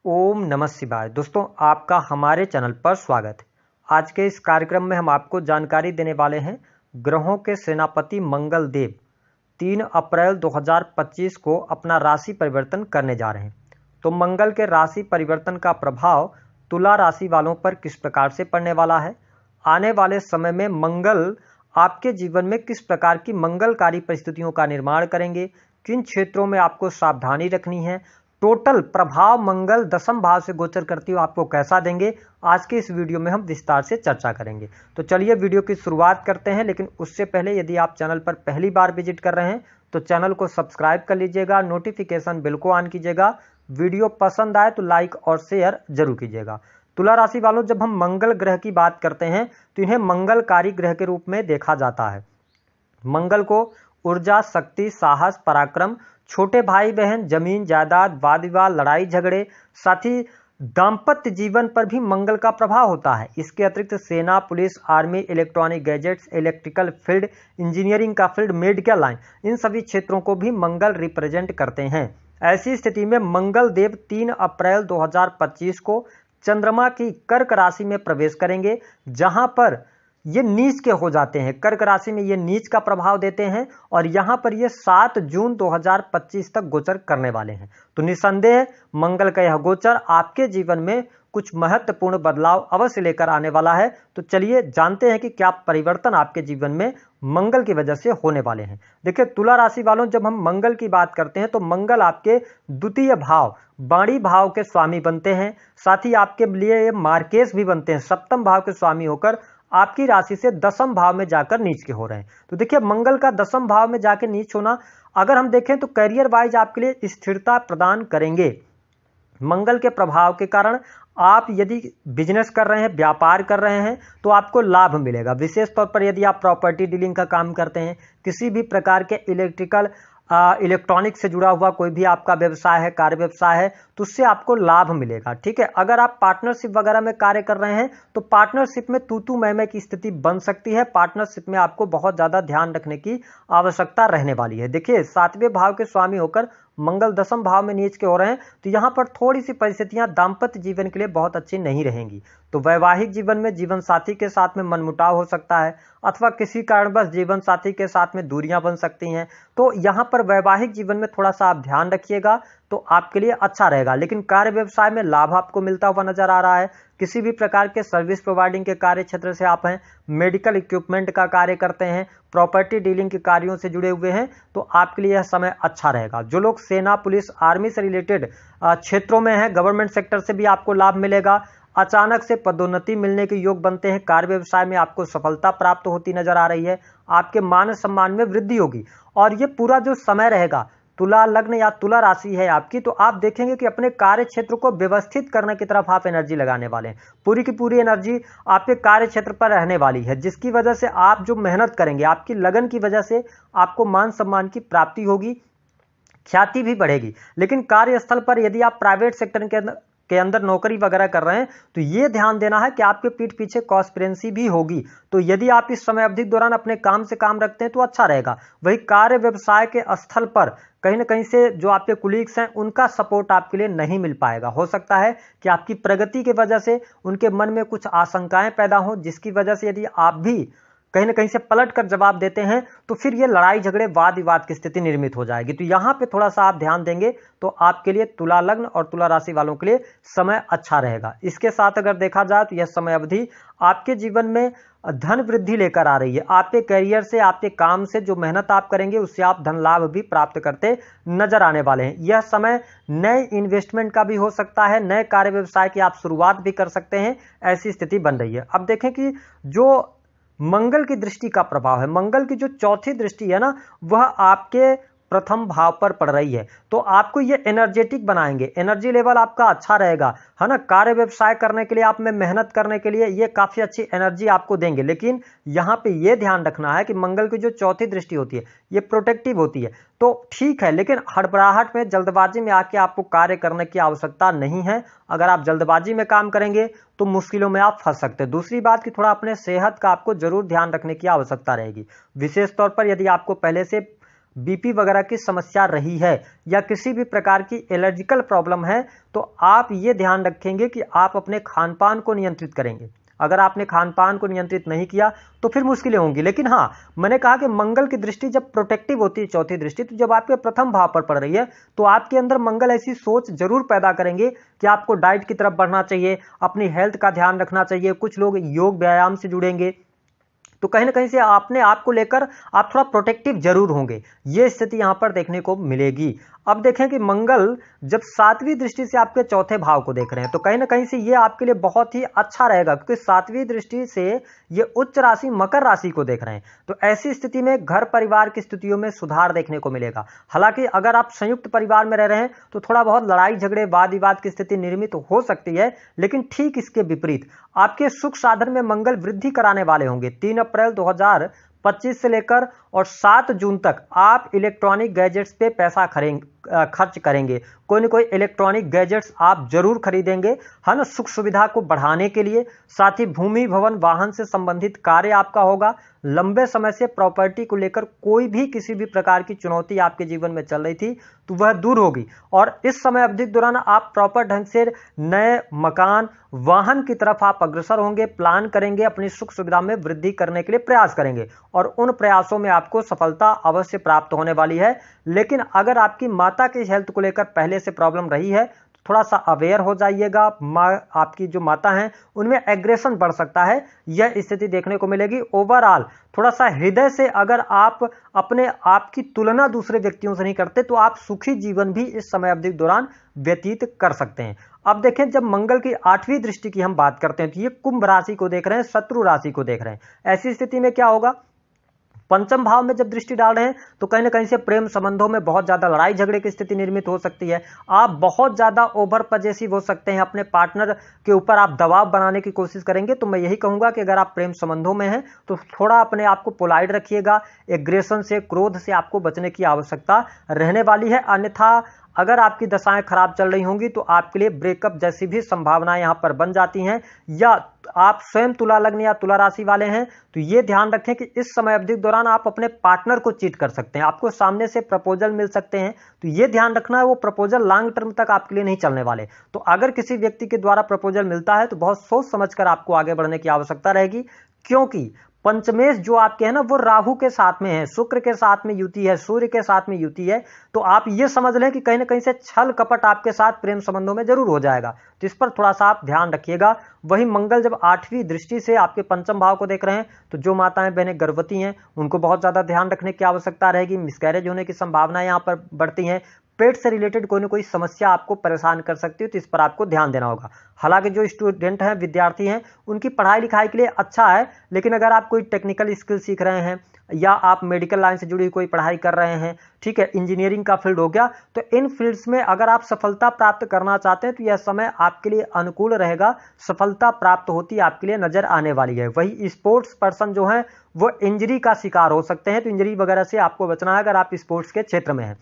ओम नमः शिवाय। दोस्तों, आपका हमारे चैनल पर स्वागत है। आज के इस कार्यक्रम में हम आपको जानकारी देने वाले हैं ग्रहों के सेनापति मंगल देव 3 अप्रैल 2025 को अपना राशि परिवर्तन करने जा रहे हैं। तो मंगल के राशि परिवर्तन का प्रभाव तुला राशि वालों पर किस प्रकार से पड़ने वाला है, आने वाले समय में मंगल आपके जीवन में किस प्रकार की मंगलकारी परिस्थितियों का निर्माण करेंगे, किन क्षेत्रों में आपको सावधानी रखनी है, टोटल प्रभाव मंगल दसम भाव से गोचर करते हुए आपको कैसा देंगे, आज के इस वीडियो में हम विस्तार से चर्चा करेंगे। तो चलिए वीडियो की शुरुआत करते हैं। लेकिन उससे पहले यदि आप चैनल पर पहली बार विजिट कर रहे हैं तो चैनल को सब्सक्राइब कर लीजिएगा, नोटिफिकेशन बिल को ऑन कीजिएगा, वीडियो पसंद आए तो लाइक और शेयर जरूर कीजिएगा। तुला राशि वालों, जब हम मंगल ग्रह की बात करते हैं तो इन्हें मंगलकारी ग्रह के रूप में देखा जाता है। मंगल को ऊर्जा, शक्ति, साहस, पराक्रम, छोटे भाई बहन, जमीन जायदाद, वाद विवाद, लड़ाई झगड़े, साथ ही दाम्पत्य जीवन पर भी मंगल का प्रभाव होता है। इसके अतिरिक्त सेना, police, army, electronic gadgets, electrical field, engineering का फील्ड, मेडिकल लाइन, इन सभी क्षेत्रों को भी मंगल रिप्रेजेंट करते हैं। ऐसी स्थिति में मंगल देव 3 अप्रैल 2025 को चंद्रमा की कर्क राशि में प्रवेश करेंगे, जहां पर ये नीच के हो जाते हैं। कर्क राशि में ये नीच का प्रभाव देते हैं और यहां पर ये 7 जून 2025 तक गोचर करने वाले हैं। तो निसंदेह मंगल का यह गोचर आपके जीवन में कुछ महत्वपूर्ण बदलाव अवश्य लेकर आने वाला है। तो चलिए जानते हैं कि क्या परिवर्तन आपके जीवन में मंगल की वजह से होने वाले हैं। देखिए तुला राशि वालों, जब हम मंगल की बात करते हैं तो मंगल आपके द्वितीय भाव, वाणी भाव के स्वामी बनते हैं। साथ ही आपके लिए ये मार्केश भी बनते हैं, सप्तम भाव के स्वामी होकर आपकी राशि से दसम भाव में जाकर नीच के हो रहे हैं। तो देखिए मंगल का दसम भाव में जाकर नीच होना, अगर हम देखें तो करियर वाइज आपके लिए स्थिरता प्रदान करेंगे। मंगल के प्रभाव के कारण आप यदि बिजनेस कर रहे हैं, व्यापार कर रहे हैं तो आपको लाभ मिलेगा। विशेष तौर पर यदि आप प्रॉपर्टी डीलिंग का काम करते हैं, किसी भी प्रकार के इलेक्ट्रॉनिक से जुड़ा हुआ कोई भी आपका व्यवसाय है, कार्य व्यवसाय है, तो उससे आपको लाभ मिलेगा। ठीक है, अगर आप पार्टनरशिप वगैरह में कार्य कर रहे हैं तो पार्टनरशिप में तू मैं की स्थिति बन सकती है। पार्टनरशिप में आपको बहुत ज्यादा ध्यान रखने की आवश्यकता रहने वाली है। देखिए 7वें भाव के स्वामी होकर मंगल दसम भाव में नीच के हो रहे हैं, तो यहां पर थोड़ी सी परिस्थितियां दाम्पत्य जीवन के लिए बहुत अच्छी नहीं रहेंगी। तो वैवाहिक जीवन में जीवन साथी के साथ में मनमुटाव हो सकता है, अथवा किसी कारणवश जीवन साथी के साथ में दूरियां बन सकती हैं। तो यहां पर वैवाहिक जीवन में थोड़ा सा आप ध्यान रखिएगा तो आपके लिए अच्छा रहेगा। लेकिन कार्य व्यवसाय में लाभ आपको मिलता हुआ नजर आ रहा है। किसी भी प्रकार के सर्विस प्रोवाइडिंग के कार्य क्षेत्र से आप हैं, मेडिकल इक्विपमेंट का कार्य करते हैं, प्रॉपर्टी डीलिंग के कार्यों से जुड़े हुए हैं, तो आपके लिए यह समय अच्छा रहेगा। जो लोग सेना, पुलिस, आर्मी से रिलेटेड क्षेत्रों में हैं, गवर्नमेंट सेक्टर से भी आपको लाभ मिलेगा। अचानक से पदोन्नति मिलने के योग बनते हैं। कार्य व्यवसाय में आपको सफलता प्राप्त होती नजर आ रही है। आपके मान सम्मान में वृद्धि होगी। और ये पूरा जो समय रहेगा, तुला लग्न या तुला राशि है आपकी, तो आप देखेंगे कि अपने कार्य क्षेत्र को व्यवस्थित करने की तरफ आप एनर्जी लगाने वाले हैं। पूरी की पूरी एनर्जी आपके कार्य क्षेत्र पर रहने वाली है, जिसकी वजह से आप जो मेहनत करेंगे, आपकी लगन की वजह से आपको मान सम्मान की प्राप्ति होगी, ख्याति भी बढ़ेगी। लेकिन कार्यस्थल पर यदि आप प्राइवेट सेक्टर के अंदर नौकरी वगैरह कर रहे हैं तो यह ध्यान देना है कि आपके पीठ पीछे कॉन्स्पिरेंसी भी होगी। तो यदि आप इस समय अवधि के दौरान अपने काम से काम रखते हैं तो अच्छा रहेगा। वही कार्य व्यवसाय के स्थल पर कहीं ना कहीं से जो आपके कुलीग्स हैं उनका सपोर्ट आपके लिए नहीं मिल पाएगा। हो सकता है कि आपकी प्रगति की वजह से उनके मन में कुछ आशंकाएं पैदा हो, जिसकी वजह से यदि आप भी कहीं ना कहीं से पलट कर जवाब देते हैं तो फिर ये लड़ाई झगड़े, वाद विवाद की स्थिति निर्मित हो जाएगी। तो यहां पे थोड़ा सा आप ध्यान देंगे तो आपके लिए तुला लग्न और तुला राशि वालों के लिए समय अच्छा रहेगा। इसके साथ अगर देखा जाए तो यह समय अवधि आपके जीवन में धन वृद्धि लेकर आ रही है। आपके करियर से, आपके काम से जो मेहनत आप करेंगे उससे आप धन लाभ भी प्राप्त करते नजर आने वाले हैं। यह समय नए इन्वेस्टमेंट का भी हो सकता है, नए कार्य व्यवसाय की आप शुरुआत भी कर सकते हैं, ऐसी स्थिति बन रही है। अब देखें कि जो मंगल की दृष्टि का प्रभाव है, मंगल की जो चौथी दृष्टि है ना, वह आपके प्रथम भाव पर पड़ रही है। तो आपको ये एनर्जेटिक बनाएंगे, एनर्जी लेवल आपका अच्छा रहेगा, है ना। कार्य व्यवसाय करने के लिए, आप में मेहनत करने के लिए ये काफी अच्छी एनर्जी आपको देंगे। लेकिन यहां पे ये ध्यान रखना है कि मंगल की जो चौथी दृष्टि होती है ये प्रोटेक्टिव होती है। तो ठीक है, लेकिन हड़बड़ाहट में, जल्दबाजी में आके आपको कार्य करने की आवश्यकता नहीं है। अगर आप जल्दबाजी में काम करेंगे तो मुश्किलों में आप फंस सकते हैं। दूसरी बात कि थोड़ा अपने सेहत का आपको जरूर ध्यान रखने की आवश्यकता रहेगी। विशेष तौर पर यदि आपको पहले से बीपी वगैरह की समस्या रही है या किसी भी प्रकार की एलर्जिकल प्रॉब्लम है, तो आप ये ध्यान रखेंगे कि आप अपने खान पान को नियंत्रित करेंगे। अगर आपने खान पान को नियंत्रित नहीं किया तो फिर मुश्किलें होंगी। लेकिन हाँ, मैंने कहा कि मंगल की दृष्टि जब प्रोटेक्टिव होती है, चौथी दृष्टि, तो जब आपके प्रथम भाव पर पड़ रही है तो आपके अंदर मंगल ऐसी सोच जरूर पैदा करेंगे कि आपको डाइट की तरफ बढ़ना चाहिए, अपनी हेल्थ का ध्यान रखना चाहिए। कुछ लोग योग व्यायाम से जुड़ेंगे, तो कहीं ना कहीं से आपने आप को लेकर आप थोड़ा प्रोटेक्टिव जरूर होंगे। ये स्थिति यहां पर देखने को मिलेगी। अब देखें कि मंगल जब सातवीं दृष्टि से आपके चौथे भाव को देख रहे हैं तो कहीं ना कहीं से ये आपके लिए बहुत ही अच्छा रहेगा, क्योंकि सातवीं दृष्टि से ये उच्च राशि मकर राशि को देख रहे हैं। तो ऐसी स्थिति में घर परिवार की स्थितियों में सुधार देखने को मिलेगा। हालांकि अगर आप संयुक्त परिवार में रह रहे हैं तो थोड़ा बहुत लड़ाई झगड़े वाद विवाद की स्थिति निर्मित हो सकती है, लेकिन ठीक इसके विपरीत आपके सुख साधन में मंगल वृद्धि कराने वाले होंगे। 3 अप्रैल 2025 से लेकर और 7 जून तक आप इलेक्ट्रॉनिक गैजेट्स पे पैसा खर्च करेंगे। कोई न कोई इलेक्ट्रॉनिक गैजेट्स आप जरूर खरीदेंगे, है ना, सुख सुविधा को बढ़ाने के लिए। साथ ही भूमि भवन वाहन से संबंधित कार्य आपका होगा। लंबे समय से प्रॉपर्टी को लेकर कोई भी किसी भी प्रकार की चुनौती आपके जीवन में चल रही थी तो वह दूर होगी, और इस समय अवधि के दौरान आप प्रॉपर ढंग से नए मकान वाहन की तरफ आप अग्रसर होंगे, प्लान करेंगे, अपनी सुख सुविधा में वृद्धि करने के लिए प्रयास करेंगे और उन प्रयासों में आपको सफलता अवश्य प्राप्त होने वाली है। लेकिन अगर आपकी माता की हेल्थ को लेकर पहले से प्रॉब्लम रही है तो थोड़ा सा अवेयर हो जाइएगा। आपकी जो माता हैं उनमें एग्रेशन बढ़ सकता है, यह स्थिति देखने को मिलेगी। ओवरऑल थोड़ा सा हृदय से अगर आप अपने आप की तुलना दूसरे व्यक्तियों से नहीं करते तो आप सुखी जीवन भी इस समय अवधि के दौरान व्यतीत कर सकते हैं। अब देखें, जब मंगल की 8वीं दृष्टि की हम बात करते हैं तो ये कुंभ राशि को देख रहे हैं, शत्रु राशि को देख रहे हैं। ऐसी स्थिति में क्या होगा, पंचम भाव में जब दृष्टि डाल रहे हैं तो कहीं ना कहीं से प्रेम संबंधों में बहुत ज्यादा लड़ाई झगड़े की स्थिति निर्मित हो सकती है। आप बहुत ज्यादा ओवर पजेसिव हो सकते हैं, अपने पार्टनर के ऊपर आप दबाव बनाने की कोशिश करेंगे। तो मैं यही कहूंगा कि अगर आप प्रेम संबंधों में हैं तो थोड़ा अपने आप को पोलाइट रखिएगा। एग्रेशन से, क्रोध से आपको बचने की आवश्यकता रहने वाली है। अन्यथा अगर आपकी दशाएं खराब चल रही होंगी तो आपके लिए ब्रेकअप जैसी भी संभावनाएं यहां पर बन जाती हैं। या आप स्वयं तुला लग्न या तुला राशि वाले हैं तो ये ध्यान रखें कि इस समय अवधि के दौरान आप अपने पार्टनर को चीट कर सकते हैं, आपको सामने से प्रपोजल मिल सकते हैं। तो ये ध्यान रखना है, वो प्रपोजल लॉन्ग टर्म तक आपके लिए नहीं चलने वाले। तो अगर किसी व्यक्ति के द्वारा प्रपोजल मिलता है तो बहुत सोच समझकर आपको आगे बढ़ने की आवश्यकता रहेगी, क्योंकि पंचमेश जो आपके हैं ना वो राहु के साथ में है, शुक्र के साथ में युति है, सूर्य के साथ में युति है। तो आप ये समझ लें कि कहीं ना कहीं से छल कपट आपके साथ प्रेम संबंधों में जरूर हो जाएगा, तो इस पर थोड़ा सा आप ध्यान रखिएगा। वही मंगल जब 8वीं दृष्टि से आपके पंचम भाव को देख रहे हैं तो जो माताएं बहनें गर्भवती हैं उनको बहुत ज्यादा ध्यान रखने की आवश्यकता रहेगी। मिसकैरेज होने की संभावनाएं यहाँ पर बढ़ती हैं। पेट से रिलेटेड कोई ना कोई समस्या आपको परेशान कर सकती है, तो इस पर आपको ध्यान देना होगा। हालांकि जो स्टूडेंट हैं, विद्यार्थी हैं, उनकी पढ़ाई लिखाई के लिए अच्छा है, लेकिन अगर आप कोई टेक्निकल स्किल सीख रहे हैं या आप मेडिकल लाइन से जुड़ी कोई पढ़ाई कर रहे हैं, ठीक है, इंजीनियरिंग का फील्ड हो गया, तो इन फील्ड्स में अगर आप सफलता प्राप्त करना चाहते हैं तो यह समय आपके लिए अनुकूल रहेगा। सफलता प्राप्त होती आपके लिए नजर आने वाली है। वही स्पोर्ट्स पर्सन जो है वो इंजरी का शिकार हो सकते हैं, तो इंजरी वगैरह से आपको बचना है अगर आप स्पोर्ट्स के क्षेत्र में हैं।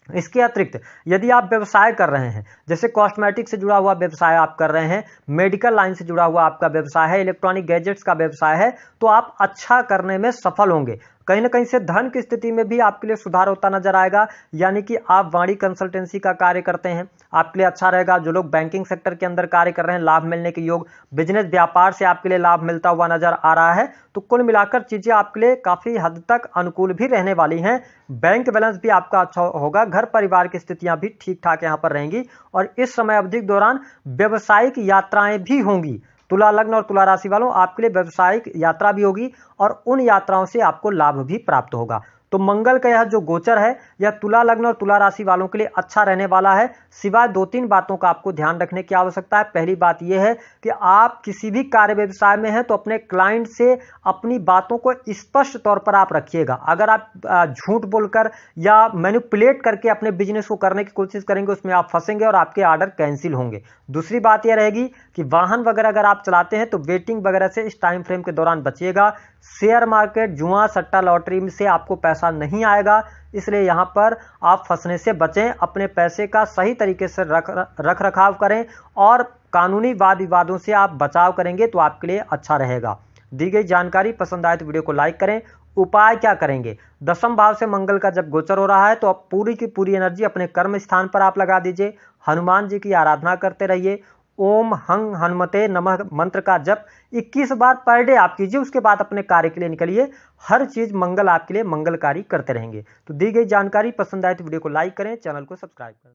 इसके अतिरिक्त यदि आप व्यवसाय कर रहे हैं, जैसे कॉस्मेटिक से जुड़ा हुआ व्यवसाय आप कर रहे हैं, मेडिकल लाइन से जुड़ा हुआ आपका व्यवसाय है, इलेक्ट्रॉनिक गैजेट्स का व्यवसाय है, तो आप अच्छा करने में सफल होंगे। कहीं ना कहीं से धन की स्थिति में भी आपके लिए सुधार होता नजर आएगा। यानी कि आप वाणी कंसल्टेंसी का कार्य करते हैं, आपके लिए अच्छा रहेगा। जो लोग बैंकिंग सेक्टर के अंदर कार्य कर रहे हैं, लाभ मिलने के योग, बिजनेस व्यापार से आपके लिए लाभ मिलता हुआ नजर आ रहा है। तो कुल मिलाकर चीजें आपके लिए काफी हद तक अनुकूल भी रहने वाली हैं। बैंक बैलेंस भी आपका अच्छा होगा, घर परिवार की स्थितियां भी ठीक ठाक यहां पर रहेंगी। और इस समय अवधि के दौरान व्यावसायिक यात्राएं भी होंगी। तुला लग्न और तुला राशि वालों, आपके लिए व्यावसायिक यात्रा भी होगी और उन यात्राओं से आपको लाभ भी प्राप्त होगा। तो मंगल का यह जो गोचर है यह तुला लग्न और तुला राशि वालों के लिए अच्छा रहने वाला है। सिवाय 2-3 बातों का आपको ध्यान रखने की आवश्यकता है। पहली बात यह है कि आप किसी भी कार्य व्यवसाय में हैं तो अपने क्लाइंट से अपनी बातों को स्पष्ट तौर पर आप रखिएगा। अगर आप झूठ बोलकर या मैनिपुलेट करके अपने बिजनेस को करने की कोशिश करेंगे, उसमें आप फंसेंगे और आपके ऑर्डर कैंसिल होंगे। दूसरी बात यह रहेगी कि वाहन वगैरह अगर आप चलाते हैं तो वेटिंग वगैरह से इस टाइम फ्रेम के दौरान बचिएगा। शेयर मार्केट, जुआ, सट्टा, लॉटरी से आपको पैसा नहीं आएगा, इसलिए यहां पर आप फंसने से बचें। अपने पैसे का सही तरीके से रख रखाव करें और कानूनी वाद विवादों से आप बचाव करेंगे तो आपके लिए अच्छा रहेगा। दी गई जानकारी पसंद आए तो वीडियो को लाइक करें उपाय क्या करेंगे? दशम भाव से मंगल का जब गोचर हो रहा है तो अब पूरी की पूरी एनर्जी अपने कर्म स्थान पर आप लगा दीजिए। हनुमान जी की आराधना करते रहिए। ओम हंग हनुमते नमः मंत्र का जप 21 बार पर डे आप कीजिए। उसके बाद अपने कार्य के लिए निकलिए। हर चीज मंगल आपके लिए मंगलकारी करते रहेंगे। तो दी गई जानकारी पसंद आए तो वीडियो को लाइक करें, चैनल को सब्सक्राइब करें।